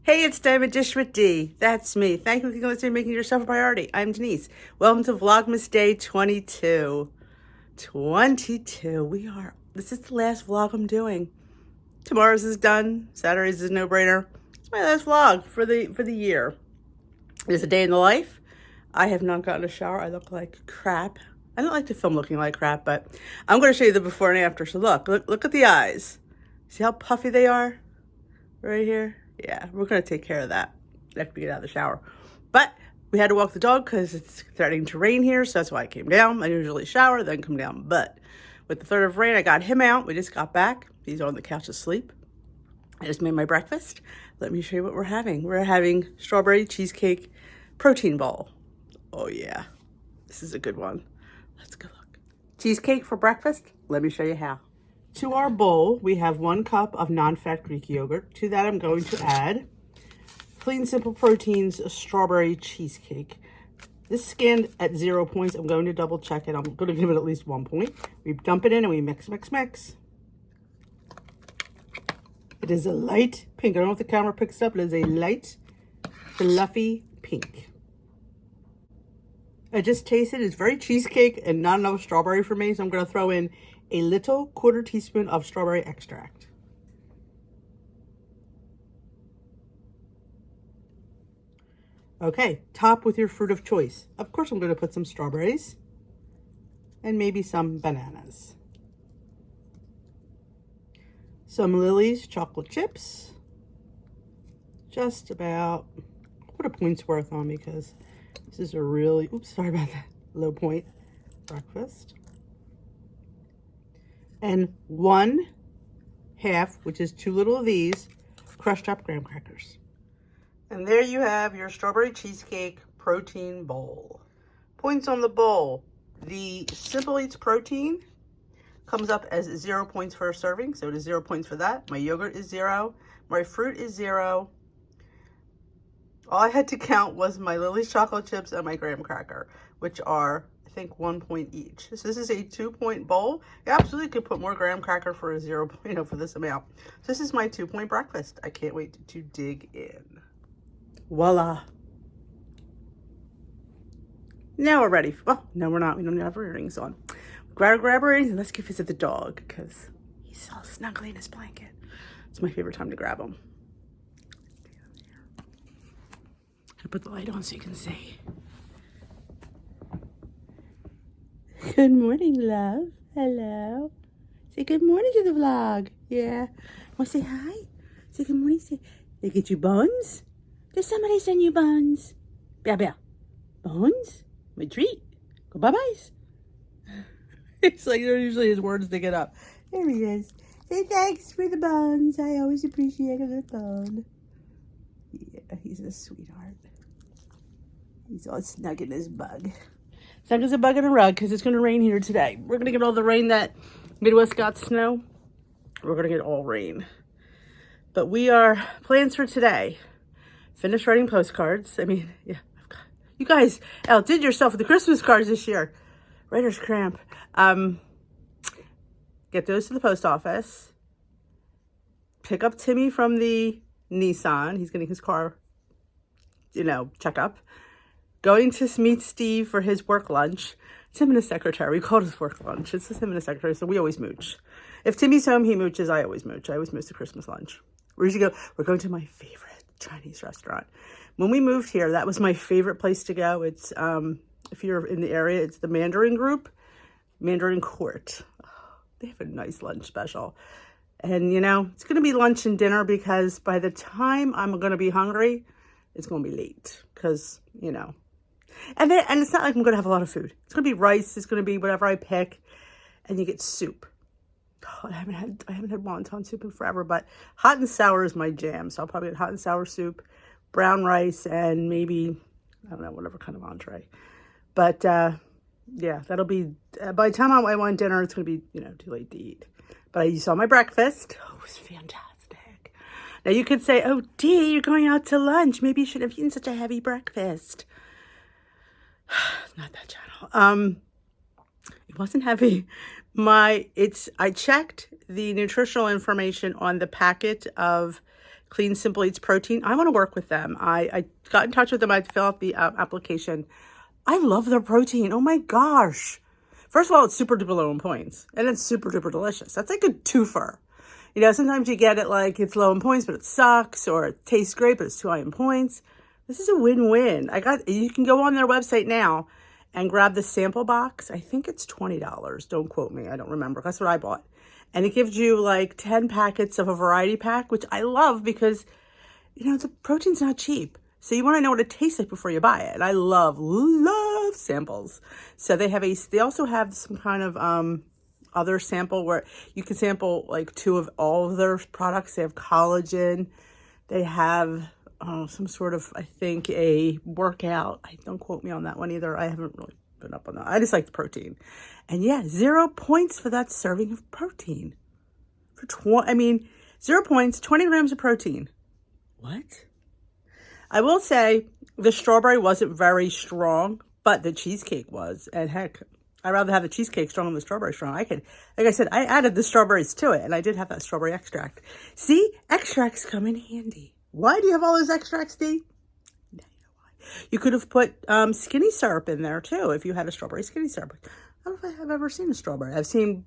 Hey, it's Diamond Dish with D. That's me. Thank you for considering making yourself a priority. I'm Denise. Welcome to Vlogmas Day 22. 22. This is the last vlog I'm doing. Tomorrow's is done. Saturday's is a no-brainer. It's my last vlog for the year. It's a day in the life. I have not gotten a shower. I look like crap. I don't like to film looking like crap, but I'm going to show you the before and after. So look at the eyes. See how puffy they are? Right here. Yeah, we're going to take care of that after we get out of the shower. But we had to walk the dog because it's threatening to rain here, so that's why I came down. I usually shower, then come down. But with the threat of rain, I got him out. We just got back. He's on the couch asleep. I just made my breakfast. Let me show you what we're having. We're having strawberry cheesecake protein bowl. Oh, yeah. This is a good one. Let's go look. Cheesecake for breakfast? Let me show you how. To our bowl, we have 1 cup of non-fat Greek yogurt. To that, I'm going to add Clean Simple Proteins strawberry cheesecake. This is scanned at 0 points. I'm going to double check it. I'm going to give it at least 1 point. We dump it in and we mix. It is a light pink. I don't know if the camera picks up. It is a light, fluffy pink. I just tasted it. It's very cheesecake and not enough strawberry for me, so I'm going to throw in a little 1/4 teaspoon of strawberry extract. Okay, top with your fruit of choice. Of course, I'm going to put some strawberries and maybe some bananas. Some Lily's chocolate chips. Just about 1/4 point's worth on me because this is a really, sorry about that, low point breakfast. And 1/2, which is 2 little of these, crushed up graham crackers. And there you have your strawberry cheesecake protein bowl. Points on the bowl. The Simple Eats protein comes up as 0 points for a serving, so it is 0 points for that. My yogurt is 0. My fruit is 0. All I had to count was my Lily's chocolate chips and my graham cracker, which are, I think, 1 point each. So this is a 2-point bowl. You absolutely could put more graham cracker for a 0 point, for this amount. So this is my 2-point breakfast. I can't wait to dig in. Voila. Now we're ready. Well, no, we're not. We don't have our earrings on. Grab our earrings and let's go visit the dog because he's all snuggly in his blanket. It's my favorite time to grab him. I put the light on so you can see. Good morning, love. Hello. Say good morning to the vlog. Yeah. Want to say hi? Say good morning. Say, they get you buns? Did somebody send you buns? Bear. Buns? My treat. Go bye-byes. It's like they're usually his words to get up. There he is. Say thanks for the buns. I always appreciate a good bun. Yeah, he's a sweetheart. He's all snug in his bug. Snug as a bug in a rug because it's going to rain here today. We're going to get all the rain that Midwest got snow. We're going to get all rain. But plans for today. Finished writing postcards. I mean, yeah. You guys outdid yourself with the Christmas cards this year. Writer's cramp. Get those to the post office. Pick up Timmy from the Nissan. He's getting his car, checkup. Going to meet Steve for his work lunch. It's him and his secretary. We call it his work lunch. It's just him and his secretary, so we always mooch. If Timmy's home, he mooches. I always mooch. I always mooch the Christmas lunch. Where did you go? We're going to my favorite Chinese restaurant. When we moved here, that was my favorite place to go. It's, if you're in the area, it's the Mandarin Court. Oh, they have a nice lunch special. And, it's going to be lunch and dinner because by the time I'm going to be hungry, it's going to be late because, And it's not like I'm going to have a lot of food. It's going to be rice. It's going to be whatever I pick. And you get soup. Oh, I haven't had wonton soup in forever, but hot and sour is my jam. So I'll probably get hot and sour soup, brown rice, and maybe, I don't know, whatever kind of entree. But, yeah, that'll be, by the time I want dinner, it's going to be, too late to eat. But you saw my breakfast. Oh, it was fantastic. Now you could say, oh, Dee, you're going out to lunch. Maybe you shouldn't have eaten such a heavy breakfast. It's not that channel. It wasn't heavy. I checked the nutritional information on the packet of Clean Simple Eats Protein. I want to work with them. I got in touch with them. I had to fill out the application. I love their protein. Oh my gosh. First of all, it's super duper low in points. And it's super duper delicious. That's like a twofer. You know, sometimes you get it like it's low in points, but it sucks. Or it tastes great, but it's too high in points. This is a win-win. You can go on their website now and grab the sample box. I think it's $20. Don't quote me. I don't remember. That's what I bought. And it gives you like 10 packets of a variety pack, which I love because, you know, the protein's not cheap. So you want to know what it tastes like before you buy it. And I love samples. So they also have some kind of other sample where you can sample like 2 of all of their products. They have collagen. They have some sort of, I think, a workout. Don't quote me on that one either. I haven't really been up on that. I just like the protein. And yeah, 0 points for that serving of protein. 0 points, 20 grams of protein. What? I will say the strawberry wasn't very strong, but the cheesecake was. And heck, I'd rather have the cheesecake strong than the strawberry strong. Like I said, I added the strawberries to it, and I did have that strawberry extract. See, extracts come in handy. Why do you have all those extracts, Dee? Now you know why. You could have put skinny syrup in there, too, if you had a strawberry skinny syrup. I don't know if I have ever seen a strawberry. I've seen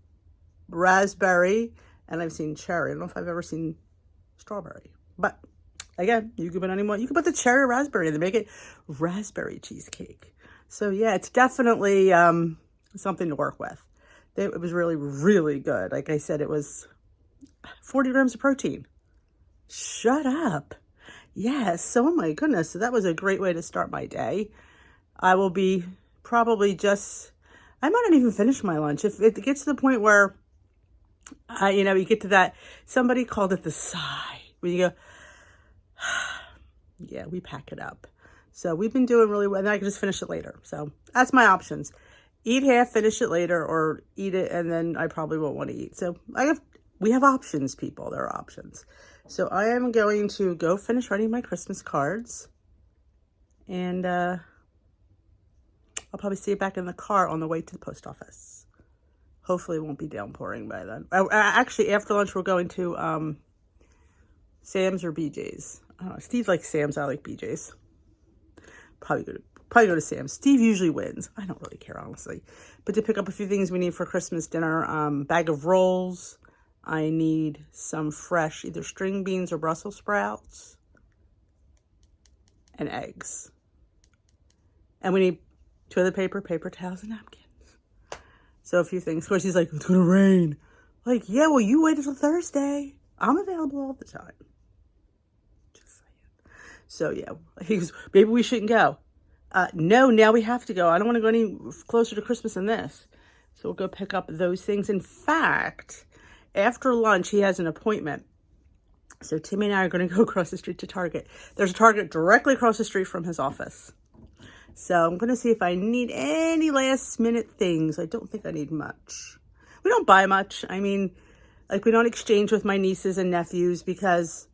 raspberry, and I've seen cherry. I don't know if I've ever seen strawberry. But, again, you can put anyone. You can put the cherry or raspberry in and make it raspberry cheesecake. So, yeah, it's definitely something to work with. It was really, really good. Like I said, it was 40 grams of protein. Shut up. Yes. Oh my goodness. So that was a great way to start my day. I will be probably I might not even finish my lunch. If it gets to the point where, you get to that, somebody called it the sigh, where you go, yeah, we pack it up. So we've been doing really well, and I can just finish it later. So that's my options. Eat half, finish it later, or eat it, and then I probably won't want to eat. So we have options, people. There are options. So I am going to go finish writing my Christmas cards. And I'll probably see you back in the car on the way to the post office. Hopefully it won't be downpouring by then. Actually, after lunch, we're going to Sam's or BJ's. I don't know. Steve likes Sam's. I like BJ's. Probably go to Sam's. Steve usually wins. I don't really care, honestly. But to pick up a few things we need for Christmas dinner, bag of rolls. I need some fresh either string beans or Brussels sprouts. And eggs. And we need toilet paper, paper towels, and napkins. So a few things. Of course, he's like, it's going to rain. Like, yeah, well, you wait until Thursday. I'm available all the time. Just saying. So, yeah. He goes, maybe we shouldn't go. No, now we have to go. I don't want to go any closer to Christmas than this. So we'll go pick up those things. In fact, after lunch, he has an appointment. So Timmy and I are going to go across the street to Target. There's a Target directly across the street from his office. So I'm going to see if I need any last minute things. I don't think I need much. We don't buy much. I mean, like we don't exchange with my nieces and nephews because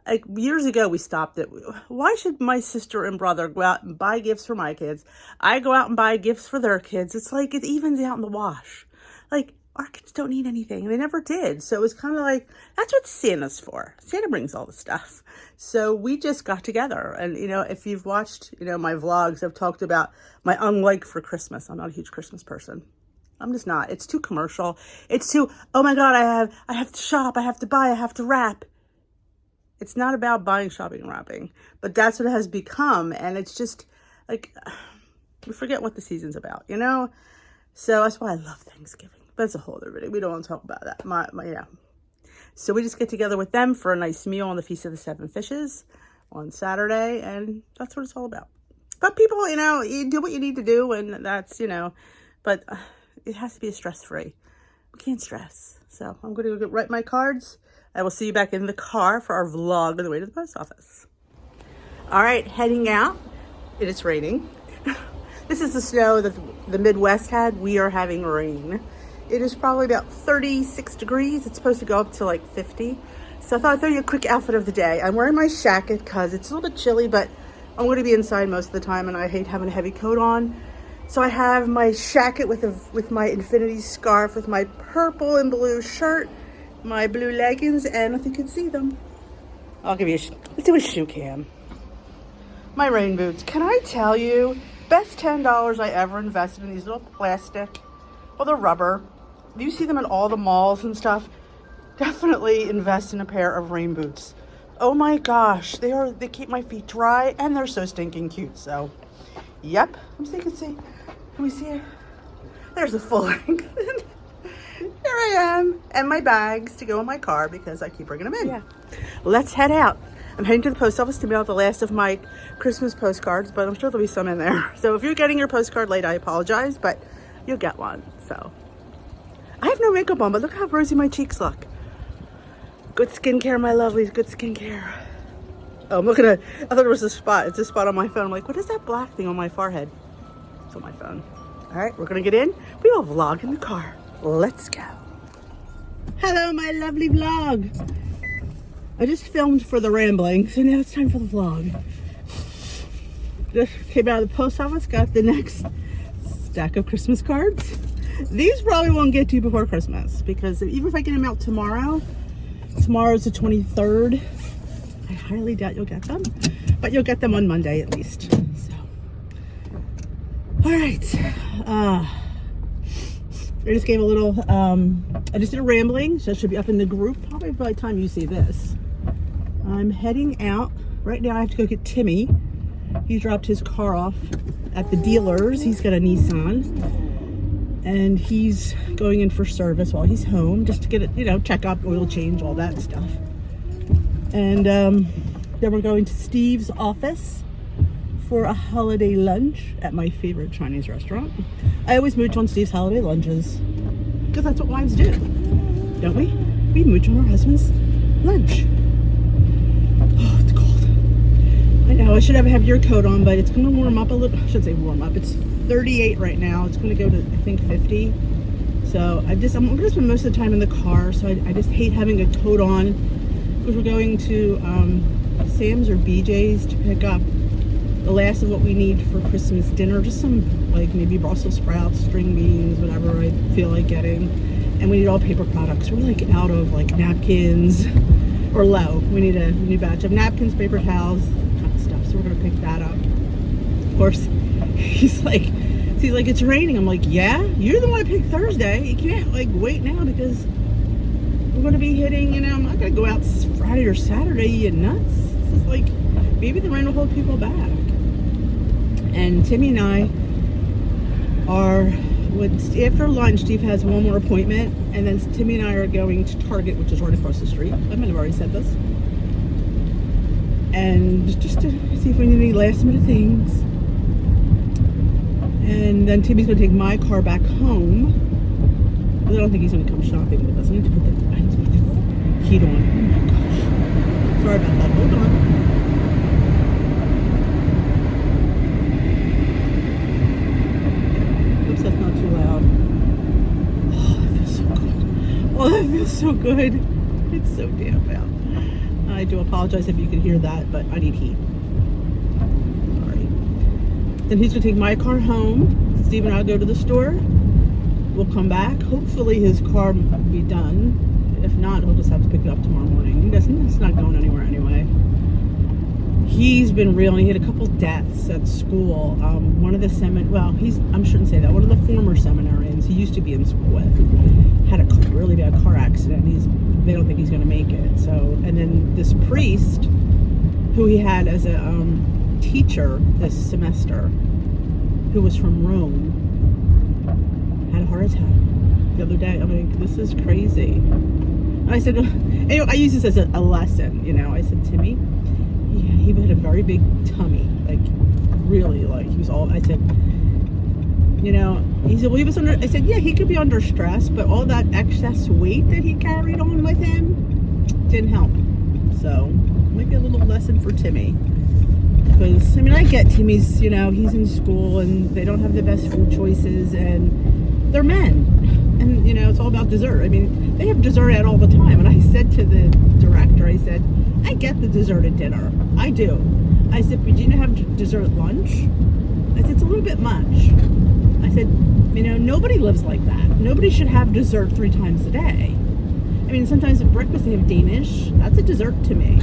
like years ago we stopped it. Why should my sister and brother go out and buy gifts for my kids? I go out and buy gifts for their kids. It's like it evens out in the wash. Like our kids don't need anything. They never did. So it was kind of like, that's what Santa's for. Santa brings all the stuff. So we just got together. And, if you've watched, my vlogs, I've talked about my unlike for Christmas. I'm not a huge Christmas person. I'm just not. It's too commercial. It's too, oh my God, I have to shop. I have to buy. I have to wrap. It's not about buying, shopping, and wrapping. But that's what it has become. And it's just like, we forget what the season's about, So that's why I love Thanksgiving. But it's a whole other video. We don't want to talk about that. Yeah. So we just get together with them for a nice meal on the Feast of the Seven Fishes on Saturday. And that's what it's all about. But people, you do what you need to do. And that's, but it has to be stress-free. We can't stress. So I'm going to go write my cards. I will see you back in the car for our vlog on the way to the post office. All right, heading out. It is raining. This is the snow that the Midwest had. We are having rain. It is probably about 36 degrees. It's supposed to go up to like 50. So I thought I'd throw you a quick outfit of the day. I'm wearing my jacket because it's a little bit chilly, but I'm going to be inside most of the time and I hate having a heavy coat on. So I have my jacket with my infinity scarf, with my purple and blue shirt, my blue leggings, and if you can see them, I'll give you let's do a shoe cam. My rain boots. Can I tell you, best $10 I ever invested in these little plastic, well, they're rubber. You see them at all the malls and stuff. Definitely invest in a pair of rain boots. Oh my gosh, they keep my feet dry and they're so stinking cute. So, yep. Let me see, can we see it? There's the full length. Here I am, and my bags to go in my car because I keep bringing them in. Yeah. Let's head out. I'm heading to the post office to mail the last of my Christmas postcards, but I'm sure there'll be some in there. So if you're getting your postcard late, I apologize, but you'll get one. So I have no makeup on, but look how rosy my cheeks look. Good skincare, my lovelies, good skincare. Oh, I'm looking at, I thought it was a spot. It's a spot on my phone. I'm like, what is that black thing on my forehead? It's on my phone. All right, we're gonna get in. We will vlog in the car. Let's go. Hello, my lovely vlog. I just filmed for the rambling, so now it's time for the vlog. Just came out of the post office, got the next stack of Christmas cards. These probably won't get to you before Christmas because even if I get them out tomorrow's the 23rd. I highly doubt you'll get them, but you'll get them on Monday at least. So, all right. I just gave a little, I just did a rambling, so it should be up in the group probably by the time you see this. I'm heading out. Right now I have to go get Timmy. He dropped his car off at the dealer's. He's got a Nissan. And he's going in for service while he's home, just to get it, check up, oil change, all that stuff. And then we're going to Steve's office for a holiday lunch at my favorite Chinese restaurant. I always mooch on Steve's holiday lunches because that's what wives do, don't we? We mooch on our husband's lunch. Oh, it's cold. I know I should have your coat on, but it's going to warm up a little. I should say warm up. It's 38 right now. It's going to go to, I think, 50. So I'm going to spend most of the time in the car. So I just hate having a coat on because we're going to Sam's or BJ's to pick up the last of what we need for Christmas dinner. Just some, like, maybe Brussels sprouts, string beans, whatever I feel like getting. And we need all paper products. We're like out of like napkins or low. We need a new batch of napkins, paper towels, kind of stuff. So we're going to pick that up. Of course, he's like, it's raining. I'm like, yeah, you're the one that picked Thursday. You can't like wait now because we're going to be hitting, I'm not going to go out Friday or Saturday. You nuts? This is like, maybe the rain will hold people back. And Timmy and I are, after lunch, Steve has one more appointment, and then Timmy and I are going to Target, which is right across the street. I might have already said this. And just to see if we need any last minute things. And then Timmy's going to take my car back home. But I don't think he's going to come shopping with us. I need to put the heat on. Oh my gosh. Sorry about that. Hold on. Oops, that's not too loud. Oh, that feels so good. Oh, that feels so good. It's so damp out. I do apologize if you can hear that, but I need heat. Sorry. Then he's going to take my car home. Steve and I'll go to the store. We'll come back. Hopefully his car will be done. If not, he'll just have to pick it up tomorrow morning. It's not going anywhere anyway. He's been real, and he had a couple deaths at school. One of the I shouldn't say that. One of the former seminarians he used to be in school with had a really bad car accident. They don't think he's going to make it. So, and then this priest, who he had as a teacher this semester, who was from Rome, had a heart attack the other day. I'm like, this is crazy. And I said, I use this as a lesson. I said, Timmy, yeah, he had a very big tummy, like really, like he was all. I said, he said, well, he was under. I said, yeah, he could be under stress, but all that excess weight that he carried on with him didn't help. So maybe a little lesson for Timmy, because I get Timmy's, he's in school and they don't have the best food choices, and they're men, and it's all about dessert. They have dessert out all the time, and I said to the director, I said, I get the dessert at dinner. I do. I said, but do you have dessert at lunch? I said, it's a little bit much. I said, nobody lives like that. Nobody should have dessert 3 times a day. mean, sometimes at breakfast they have Danish. That's a dessert to me.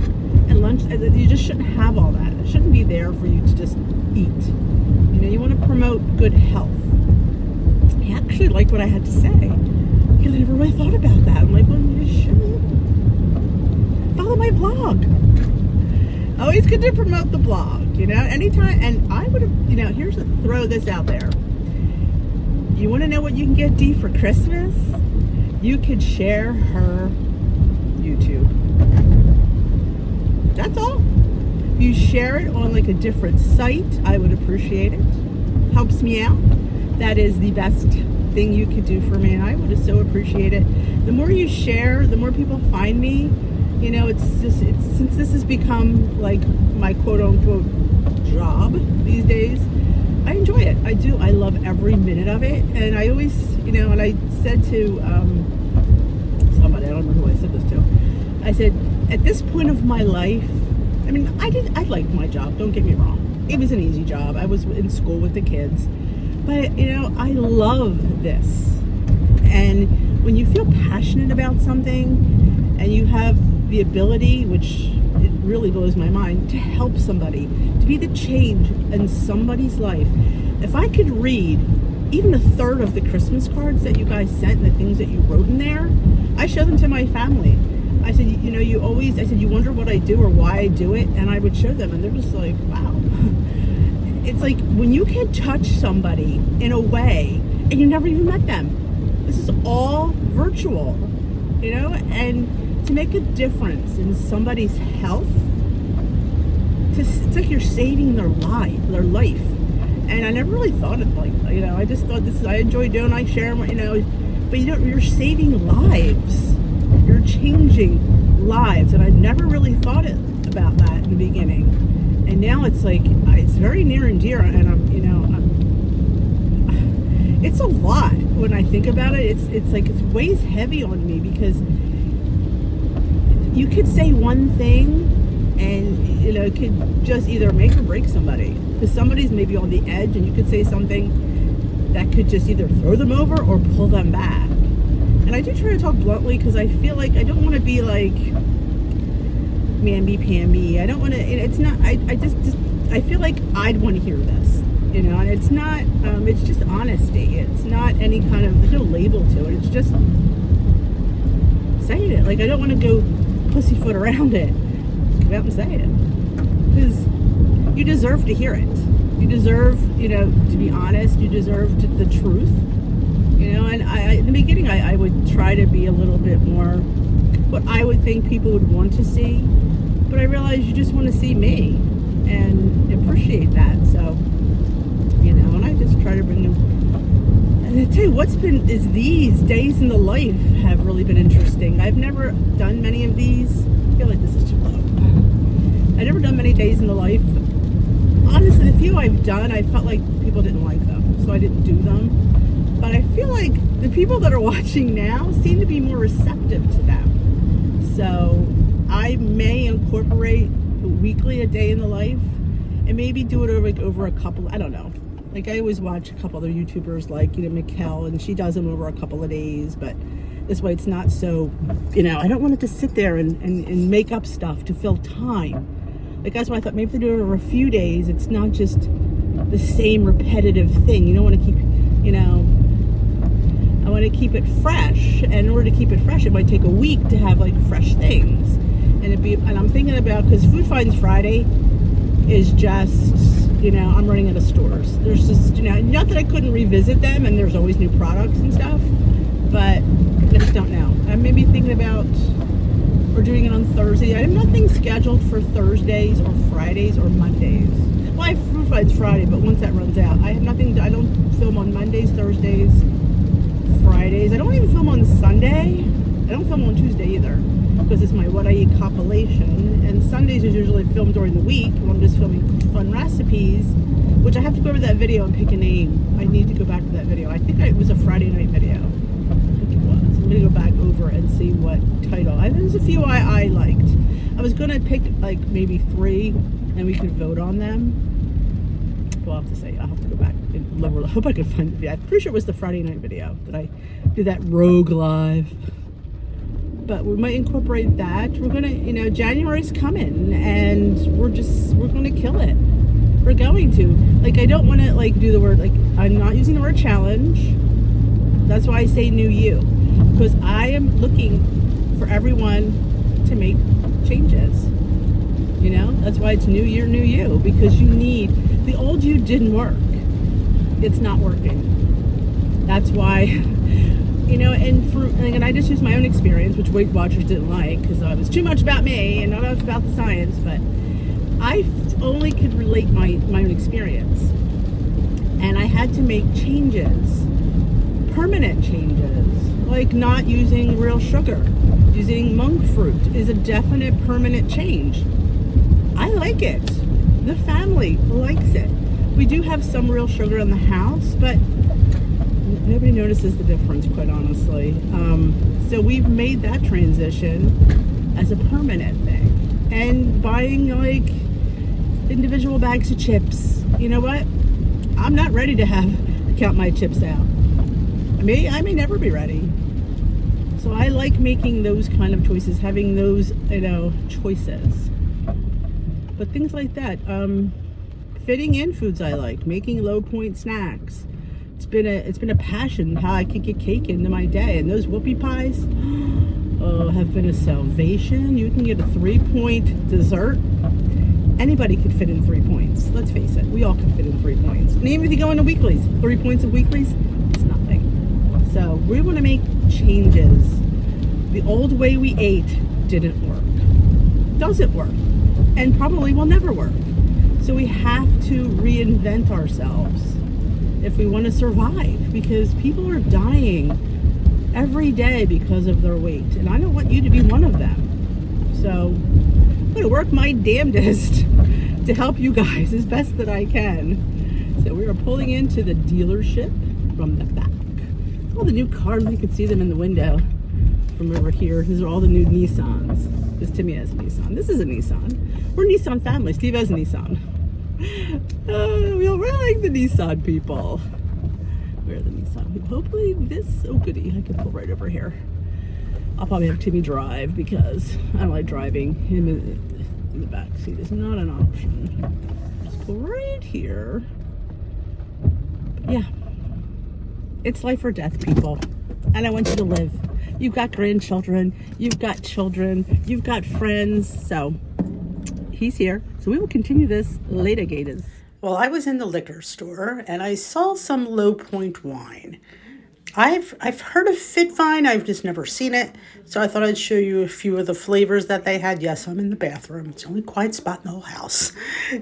And lunch, you just shouldn't have all that. It shouldn't be there for you to just eat. You know, you want to promote good health. I actually liked what I had to say, because I never really thought about that. I'm like, well, you should follow my blog. Always good to promote the blog, you know, anytime. And I would have, you know, throw this out there. You want to know what you can get Dee for Christmas? You could share her YouTube. That's all. If you share it on like a different site, I would appreciate it. Helps me out. That is the best thing you could do for me, and I would so appreciate it. The more you share, the more people find me. You know, since this has become like my quote unquote job these days, I enjoy it. I do. I love every minute of it. And I always, you know, and I said to somebody, I don't remember who I said this to. I said, at this point of my life, I mean, I liked my job. Don't get me wrong. It was an easy job. I was in school with the kids. But, you know, I love this. And when you feel passionate about something and you have the ability, which it really blows my mind, to help somebody, to be the change in somebody's life. If I could read even a third of the Christmas cards that you guys sent and the things that you wrote in there, I show them to my family. I said, you know, I said, you wonder what I do or why I do it? And I would show them, and they're just like, wow. It's like when you can touch somebody in a way and you never even met them. This is all virtual, you know, and to make a difference in somebody's health, it's like you're saving their life. And I never really thought of like, you know, I just thought I enjoy doing, I share them, you know, but you know, you're saving lives. You're changing lives. And I never really thought about that in the beginning. And now it's like, it's very near and dear. And it's a lot when I think about it. It's like, it weighs heavy on me, because you could say one thing and, you know, it could just either make or break somebody. Because somebody's maybe on the edge, and you could say something that could just either throw them over or pull them back. And I do try to talk bluntly, because I feel like I don't want to be like mamby-pamby. I don't want to, it's not, I feel like I'd want to hear this, you know, and it's not, it's just honesty. It's not any kind of, there's no label to it. It's just saying it. Like, I don't want to go pussyfoot around it. Come out and say it. Because you deserve to hear it. You deserve, you know, to be honest. You deserve the truth. You know, and in the beginning, I would try to be a little bit more what I would think people would want to see. But I realized you just want to see me and appreciate that. So, you know, and I just try to bring them. And I tell you, these days in the life have really been interesting. I've never done many of these. I feel like this is too low. I've never done many days in the life. Honestly, the few I've done, I felt like people didn't like them, so I didn't do them. But I feel like the people that are watching now seem to be more receptive to them. So I may incorporate weekly a day in the life, and maybe do it over a couple, I don't know. Like, I always watch a couple other YouTubers like, you know, Mikkel, and she does them over a couple of days, but this way it's not so, you know, I don't want it to sit there and make up stuff to fill time. Like, that's why I thought maybe if they do it over a few days, it's not just the same repetitive thing. You don't want to keep, you know, I want to keep it fresh, and in order to keep it fresh, it might take a week to have like fresh things. And I'm thinking about, because Food Finds Friday is just, you know, I'm running out of stores. There's just, you know, not that I couldn't revisit them, and there's always new products and stuff, but I just don't know. I may be thinking about, or doing it on Thursday. I have nothing scheduled for Thursdays or Fridays or Mondays. Well, I have Food Finds Friday, but once that runs out, I have nothing. I don't film on Mondays, Thursdays, Fridays. I don't even film on Sunday. I don't film on Tuesday either, because it's my What I Eat compilation. And Sundays is usually filmed during the week when I'm just filming fun recipes, which I have to go over that video and pick a name. I need to go back to that video. I think it was a Friday night video. I think it was. I'm going to go back over and see what title. There's a few I liked. I was going to pick like maybe 3, and we could vote on them. Well, I'll have to say, I'll have to go back and I hope I can find the video. I'm pretty sure it was the Friday night video that I did that Rogue Live. but we might incorporate that. We're gonna, you know, January's coming, and we're gonna kill it. We're going to. Like, I don't want to like do the word, like, I'm not using the word challenge. That's why I say new you, because I am looking for everyone to make changes. You know, that's why it's new year, new you, because you need, the old you didn't work. It's not working. That's why, you know, and I just used my own experience, which Weight Watchers didn't like, because it was too much about me and not enough about the science, but I only could relate my own experience. And I had to make changes, permanent changes, like not using real sugar. Using monk fruit is a definite permanent change. I like it. The family likes it. We do have some real sugar in the house, but nobody notices the difference, quite honestly. So we've made that transition as a permanent thing. And buying like individual bags of chips. You know what? I'm not ready to count my chips out. I may never be ready. So I like making those kind of choices, having those, you know, choices. But things like that, fitting in foods I like, making low point snacks. It's been a passion how I could get cake into my day, and those whoopie pies, have been a salvation. You can get a 3-point dessert. Anybody could fit in 3 points. Let's face it, we all can fit in 3 points. And even if you go into weeklies, 3 points of weeklies, it's nothing. So we want to make changes. The old way we ate didn't work. Doesn't work. And probably will never work. So we have to reinvent ourselves if we want to survive, because people are dying every day because of their weight, and I don't want you to be one of them. So I'm going to work my damnedest to help you guys as best that I can. So we are pulling into the dealership from the back. All the new cars, you can see them in the window from over here. These are all the new Nissans. Because Timmy has a Nissan. This is a Nissan. We're a Nissan family. Steve has a Nissan. We're like the Nissan people. We're the Nissan people. Hopefully this, oh goody, I can pull right over here. I'll probably have Timmy drive because I don't like driving him in the back seat. It's not an option. Just pull right here. But yeah. It's life or death, people. And I want you to live. You've got grandchildren, you've got children, you've got friends. So he's here. So we will continue this later, Gators. Well, I was in the liquor store and I saw some low point wine. I've heard of Fit Vine, I've just never seen it. So I thought I'd show you a few of the flavors that they had. Yes, I'm in the bathroom. It's the only quiet spot in the whole house.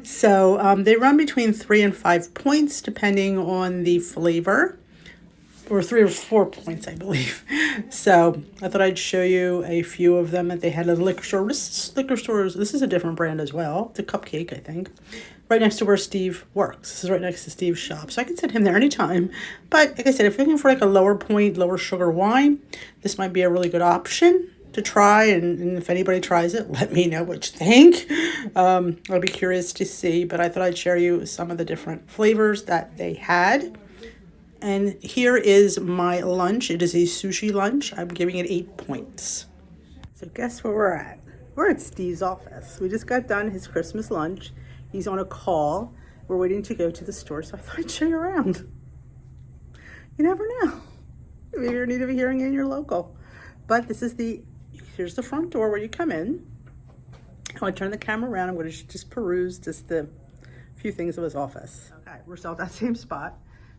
So they run between 3 and 5 points depending on the flavor. Or 3 or 4 points, I believe. So I thought I'd show you a few of them that they had at a liquor store. This is a different brand as well. It's a Cupcake, I think. Right next to where Steve works. This is right next to Steve's shop. So I can send him there anytime. But like I said, if you're looking for like a lower point, lower sugar wine, this might be a really good option to try. And if anybody tries it, let me know what you think. I'll be curious to see. But I thought I'd share you some of the different flavors that they had. And here is my lunch. It is a sushi lunch. I'm giving it 8 points. So guess where we're at? We're at Steve's office. We just got done his Christmas lunch. He's on a call. We're waiting to go to the store, so I thought I'd show you around. You never know. Maybe you're in need of a hearing aid, you're local. But here's the front door where you come in. I'm going to turn the camera around. I'm going to just peruse just the few things of his office. Okay, we're still at that same spot.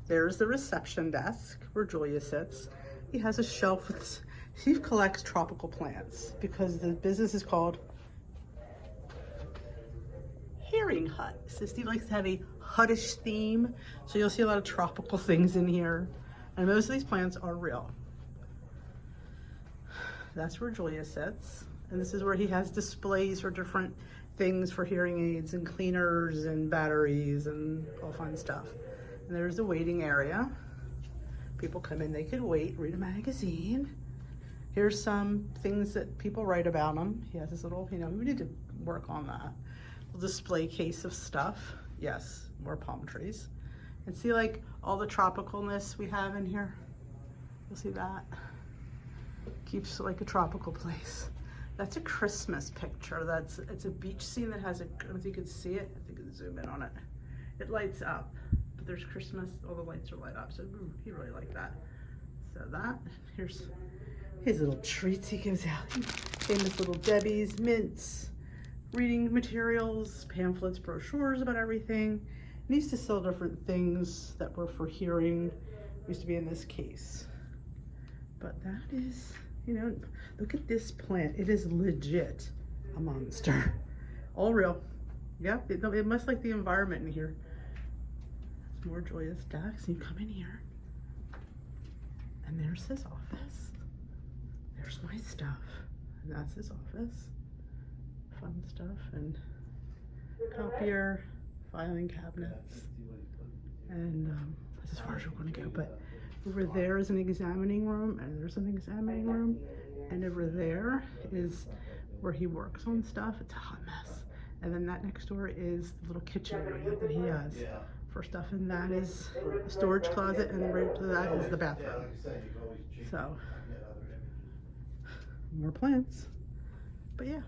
There's the reception desk where Julia sits. He has a shelf with, Steve collects tropical plants because the business is called Herring Hut. So Steve likes to have a huttish theme. So you'll see a lot of tropical things in here. And most of these plants are real. That's where Julia sits. And this is where he has displays for different things for hearing aids and cleaners and batteries and all fun stuff. And there's the waiting area. People come in, they could wait, read a magazine. Here's some things that people write about him. He has this little, we need to work on that. Little display case of stuff. Yes, more palm trees. And see like all the tropicalness we have in here? You'll see that. Keeps it like a tropical place. That's a Christmas picture. It's a beach scene that has a, I don't know if you can see it. I think you can zoom in on it. It lights up, but there's Christmas, all the lights are light up. So ooh, he really liked that. So that, here's his little treats he gives out. Famous Little Debbie's, mints, reading materials, pamphlets, brochures about everything. He used to sell different things that were for hearing. Used to be in this case. But that is, you know, look at this plant. It is legit a monster. All real. Yeah, it must like the environment in here. More joyous ducks. You come in here. And there's his office. There's my stuff. And that's his office. Fun stuff. And copier, filing cabinets. And that's as far as we're going to go. But over there is an examining room. And there's an examining room. And over there is where he works on stuff. It's a hot mess. And then that next door is the little kitchen area that he has for stuff. And that is a storage closet. And right to that is the bathroom. So, more plants. But yeah,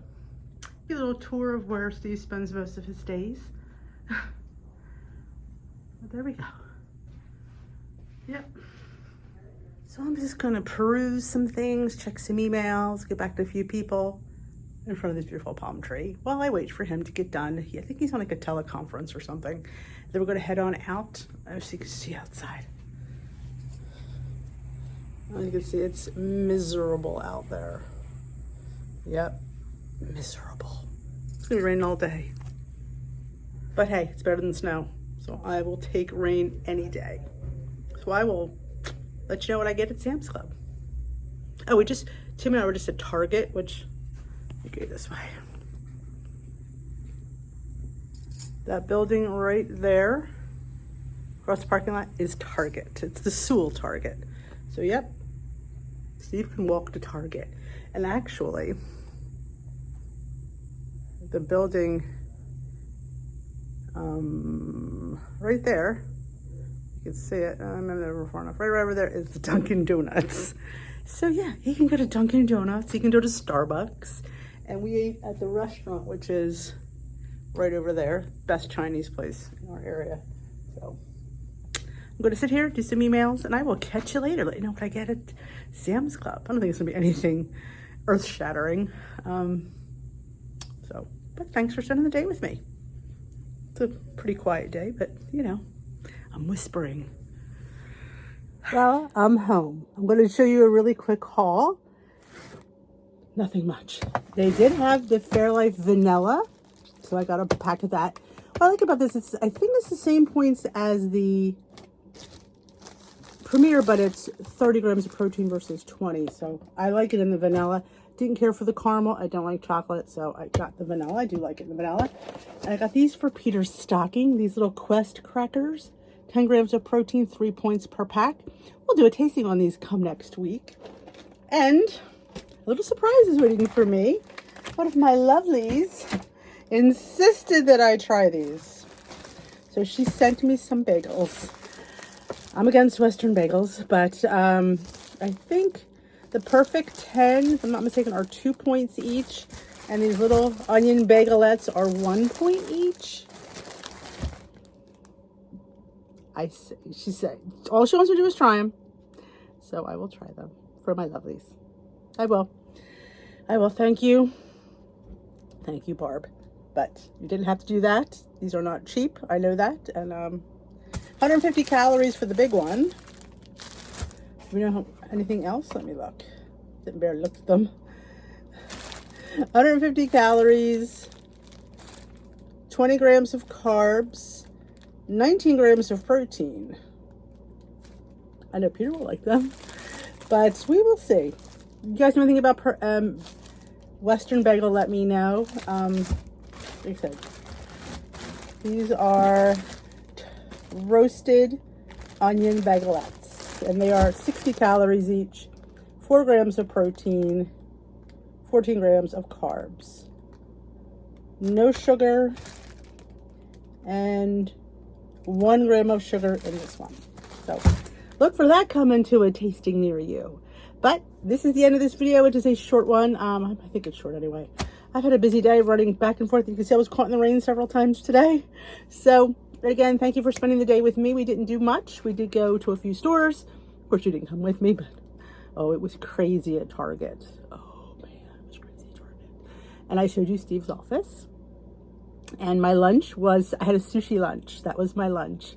a little tour of where Steve spends most of his days. But there we go. Yep. So I'm just gonna peruse some things, check some emails, get back to a few people in front of this beautiful palm tree while I wait for him to get done. I think he's on like a teleconference or something. Then we're gonna head on out so you can see outside. You can see it's miserable out there. Yep, miserable. It's gonna be raining all day. But hey, it's better than snow. So I will take rain any day. So I will let you know what I get at Sam's Club. Oh, Tim and I were just at Target, which, okay, this way. That building right there, across the parking lot, is Target. It's the Sewell Target. So yep, Steve can walk to Target. And actually, the building right there, you can see it, I'm never far enough, right over there is the Dunkin' Donuts. So yeah, he can go to Dunkin' Donuts, he can go to Starbucks, and we ate at the restaurant, which is right over there, best Chinese place in our area. So I'm going to sit here, do some emails, and I will catch you later. Let you know what I get at Sam's Club. I don't think it's going to be anything earth-shattering. But thanks for spending the day with me. It's a pretty quiet day, but, you know, I'm whispering. Well, I'm home. I'm going to show you a really quick haul. Nothing much. They did have the Fairlife Vanilla, so I got a pack of that. What I like about this is I think it's the same points as the Premier, but it's 30 grams of protein versus 20. So I like it in the vanilla. Didn't care for the caramel. I don't like chocolate, so I got the vanilla. I do like it in the vanilla. And I got these for Peter's stocking, these little Quest crackers. 10 grams of protein, 3 points per pack. We'll do a tasting on these come next week. And a little surprise is waiting for me. One of my lovelies insisted that I try these. So she sent me some bagels. I'm against Western bagels, but I think the perfect 10, if I'm not mistaken, are 2 points each. And these little onion bagelettes are 1 point each. She said, all she wants to do is try them. So I will try them for my lovelies. I will. Thank you. Thank you, Barb. But you didn't have to do that. These are not cheap. I know that. And 150 calories for the big one. Do we know anything else? Let me look. Didn't barely look at them. 150 calories, 20 grams of carbs, 19 grams of protein. I know Peter will like them, but we will see. You guys know anything about Western bagel? Let me know. Like I said, these are roasted onion bagelettes, and they are 60 calories each, 4 grams of protein, 14 grams of carbs, no sugar, and 1 gram of sugar in this one. So look for that coming to a tasting near you. But this is the end of this video, which is a short one. I think it's short anyway. I've had a busy day running back and forth. You can see I was caught in the rain several times today. So again, thank you for spending the day with me. We didn't do much. We did go to a few stores. Of course, you didn't come with me, but oh, it was crazy at Target. Oh man, it was crazy at Target. And I showed you Steve's office. And my lunch was, I had a sushi lunch. That was my lunch.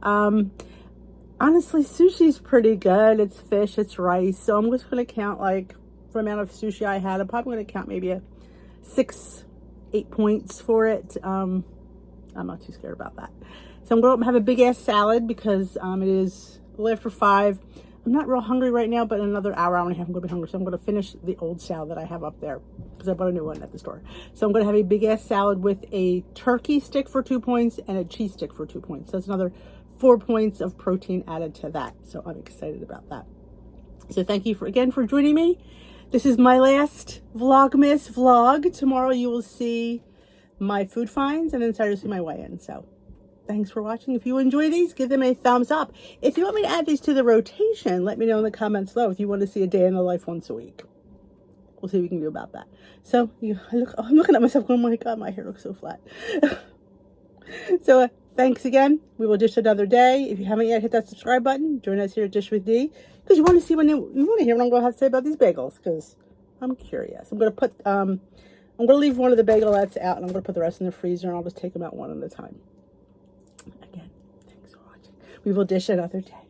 Honestly, sushi's pretty good. It's fish, it's rice. So I'm just going to count like for the amount of sushi I had. I'm probably going to count maybe a 8 points for it. I'm not too scared about that. So I'm going to have a big ass salad because it is a little after 5. I'm not real hungry right now, but in another hour and a half I'm going to be hungry. So I'm going to finish the old salad that I have up there because I bought a new one at the store. So I'm going to have a big ass salad with a turkey stick for 2 points and a cheese stick for 2 points. So that's another 4 points of protein added to that. So I'm excited about that. So thank you again for joining me. This is my last Vlogmas vlog. Tomorrow you will see my food finds and then Saturday you'll see my weigh-in. So thanks for watching. If you enjoy these, give them a thumbs up. If you want me to add these to the rotation, let me know in the comments below if you want to see a day in the life once a week. We'll see what we can do about that. So I'm looking at myself going, oh my God, my hair looks so flat. So thanks again. We will dish another day. If you haven't yet, hit that subscribe button. Join us here at Dish with D because you want to see you want to hear what I'm going to have to say about these bagels because I'm curious. I'm going to put I'm going to leave one of the bagelettes out and I'm going to put the rest in the freezer and I'll just take them out one at a time. Again, thanks for watching. We will dish another day.